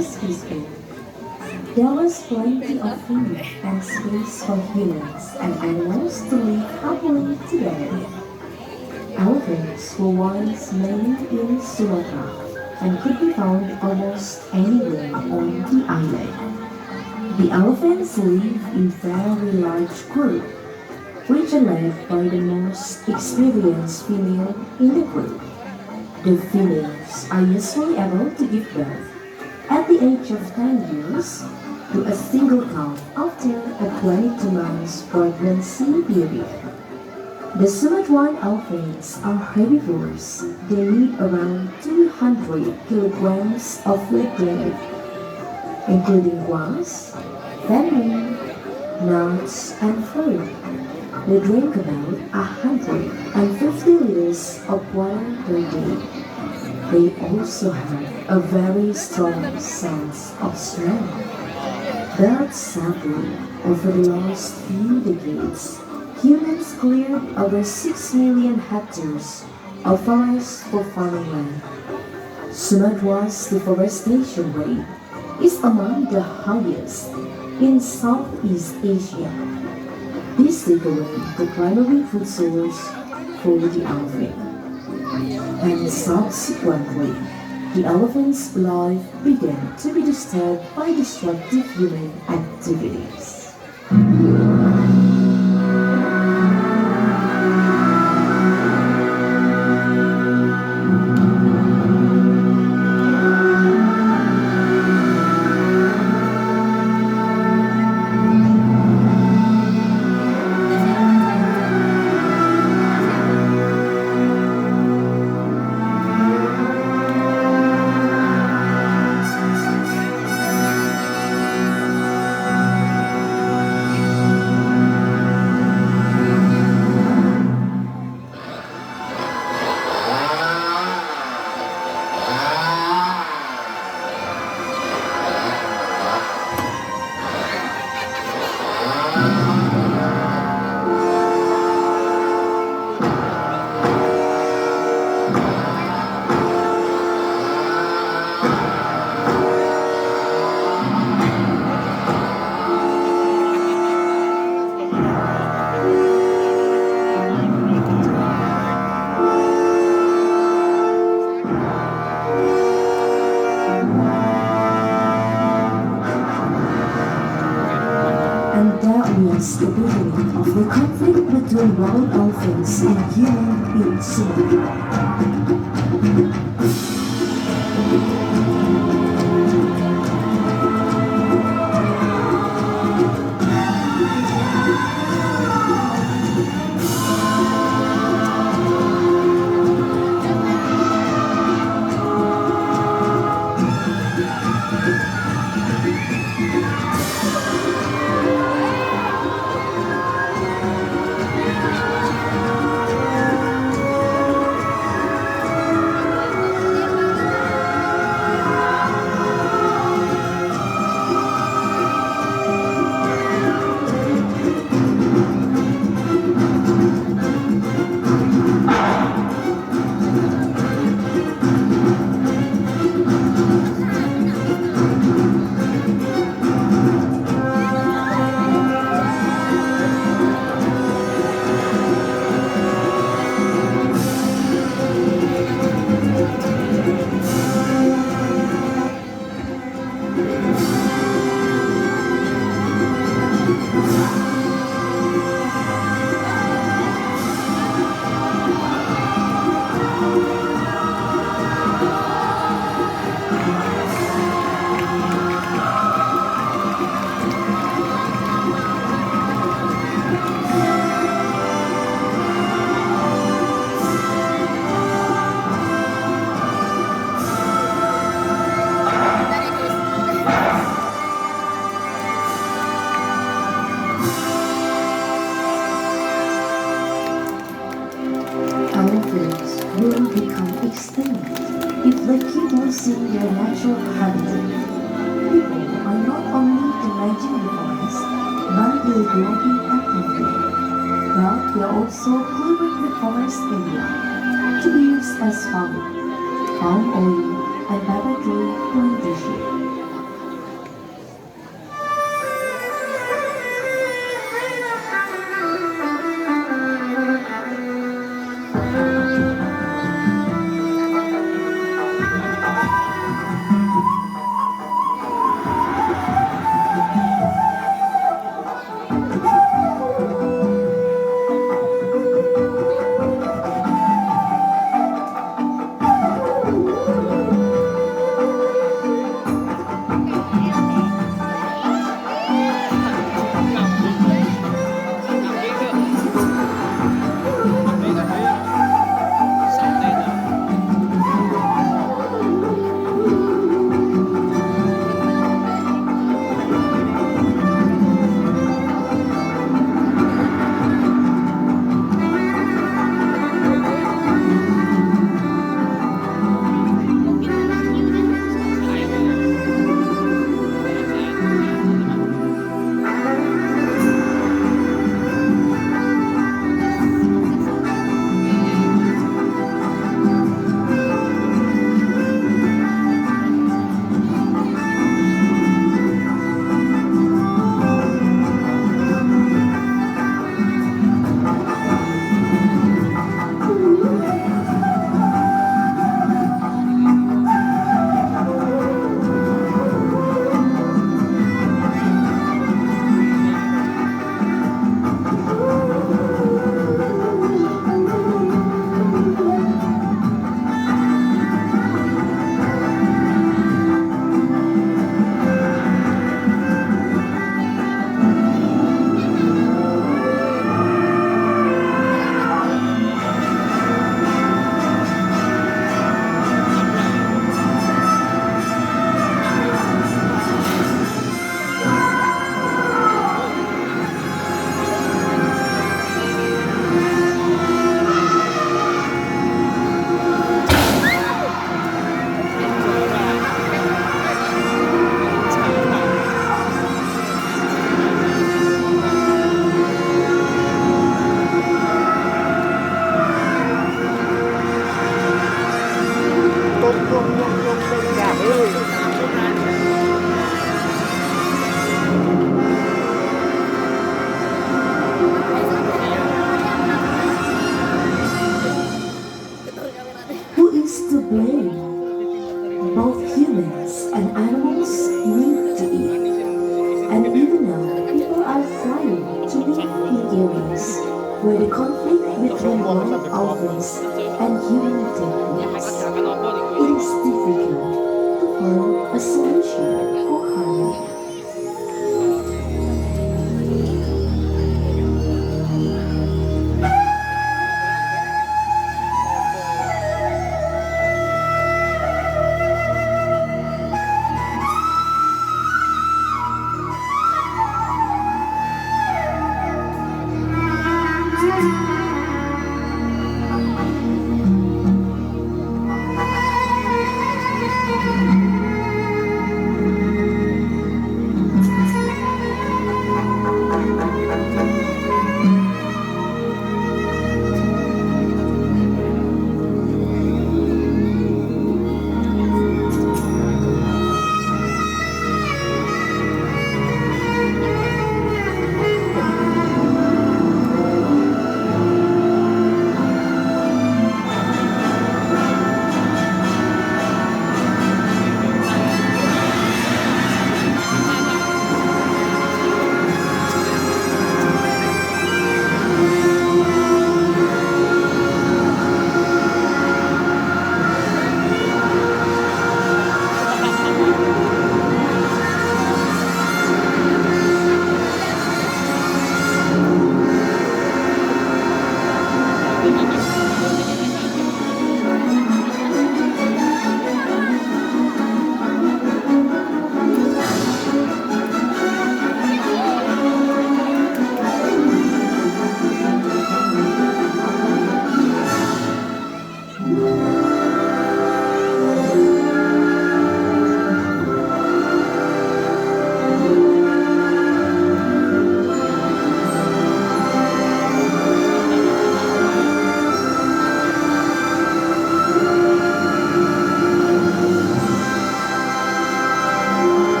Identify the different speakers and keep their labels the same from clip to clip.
Speaker 1: was peaceful. There was plenty of food and space for humans and animals to live happily together. Elephants were once mainly in Sumatra and could be found almost anywhere on the island. The elephants live in very large groups, which are led by the most experienced female in the group. The females are usually able to give birth at the age of 10 years to a single calf after a 22 months pregnancy period. The Sumatran elephants are herbivores. They need around 200 kilograms of food daily, including grass, bamboo, nuts, and fruit. They drink about 150 liters of water per day. They also have a very strong sense of smell. But sadly, over the last few decades, humans cleared over 6 million hectares of forest for farming land. Sumatra's deforestation rate is among the highest in Southeast Asia. This takes away the primary food source for the elephant, and subsequently, the elephant's life began to be disturbed by destructive human activities. And that was the beginning of the conflict between wild elephants and human in Sumatra. Elephants will become extinct if they keep losing their natural habitat. People are not only damaging the forest by illegally actively, but they are also clearing the forest area to be used as farming, palm oil, and paper tree plantation. animals need to eat. And even now, people are trying to live in areas where the conflict between wild elephants and human takes place. It is difficult to find a solution for harmony.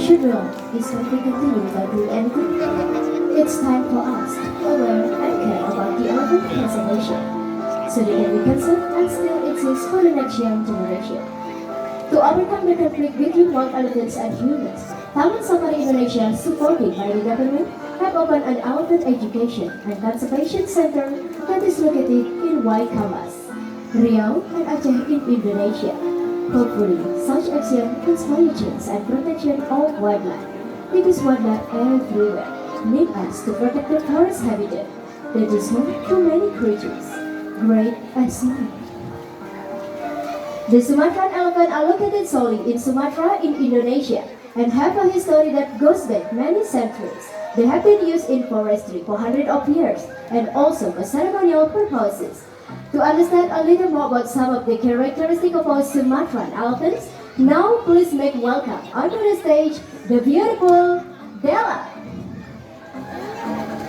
Speaker 1: Children, is what we continue without doing anything. It's time for us to be aware and care about the elephant conservation, so they can be conserved and still exist for the next young generation. To overcome the conflict between wild elephants and humans, Taman Safari Indonesia, supported by the government, have opened an elephant education and conservation center that is located in Waikamas, Riau, and Aceh in Indonesia. Hopefully, such action inspires change and protection of wildlife, because wildlife everywhere need us to protect the forest habitat that is home to many creatures, great and small. The Sumatran elephant are located solely in Sumatra in Indonesia and have a history that goes back many centuries. They have been used in forestry for hundreds of years and also for ceremonial purposes. To understand a little more about some of the characteristics of our Sumatran elephants, now please make welcome onto the stage the beautiful Della.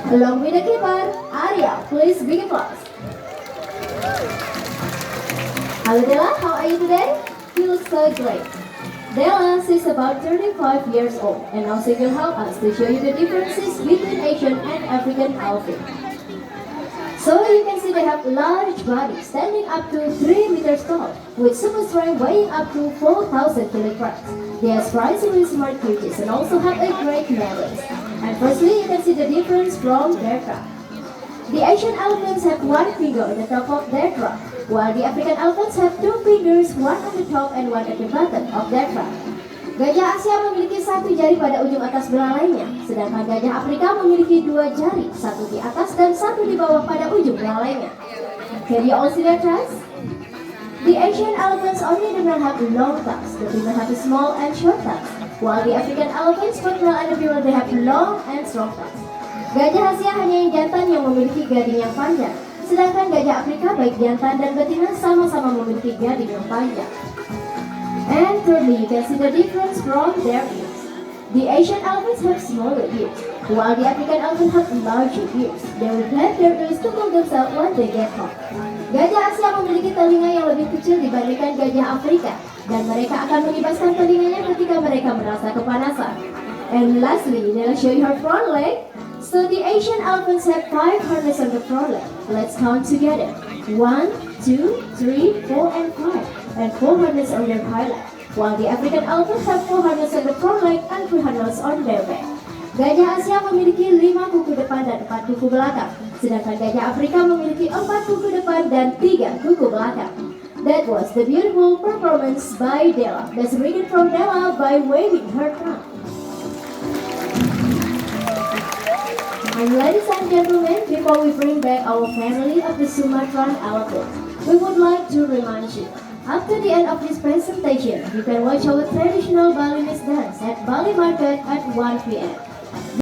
Speaker 1: Along with the keeper, Arya, please big applause. Hello Della, how are you today? You look so great. Della is about 35 years old and now she will help us to show you the differences between Asian and African elephants. So you can see they have large bodies standing up to 3 meters tall with super strength weighing up to 4,000 kilograms. They are surprisingly smart creatures and also have a great memories. And firstly, you can see the difference from their trunk. The Asian elephants have one finger on the top of their trunk, while the African elephants have 2 fingers, one at the top and one at the bottom of their trunk. Gajah Asia memiliki 1 jari pada ujung atas belalainya, sedangkan gajah Afrika memiliki 2 jari, 1 di atas dan 1 di bawah pada ujung belalainya. Can you all see their trunks? The Asian elephants only do not have long tusks, the female have small and short tusks, while the African elephants, both male and female, they have long and strong tusks. Gajah Asia hanya yang jantan yang memiliki gading yang panjang, sedangkan gajah Afrika baik jantan dan betina sama-sama memiliki gading yang panjang. And thirdly, you can see the difference from their ears. The Asian elephants have smaller ears,
Speaker 2: While the African elephant have larger ears, they will flap their ears to cool themselves when they get hot. Gajah Asia memiliki telinga yang lebih kecil dibandingkan gajah Afrika, dan mereka akan mengibaskan telinganya ketika mereka merasa kepanasan. And lastly, they'll show you her front leg. So the Asian elephants have 5 harnesses on the front leg. Let's count together. 1, 2, 3, 4, and 5. And 4 harnesses on their hind leg. While the African elephants have 4 harnesses on the front leg and 3 harnesses on their back. Gajah Asia memiliki 5 kuku depan dan 4 kuku belakang. Sedangkan gajah Afrika memiliki 4 kuku depan dan 3 kuku belakang. That was the beautiful performance by Della. Let's read it from Della by waving her trunk. And ladies and gentlemen, before we bring back our family of the Sumatran elephant, we would like to remind you, after the end of this presentation, you can watch our traditional Balinese dance at Bali Market at 1 p.m.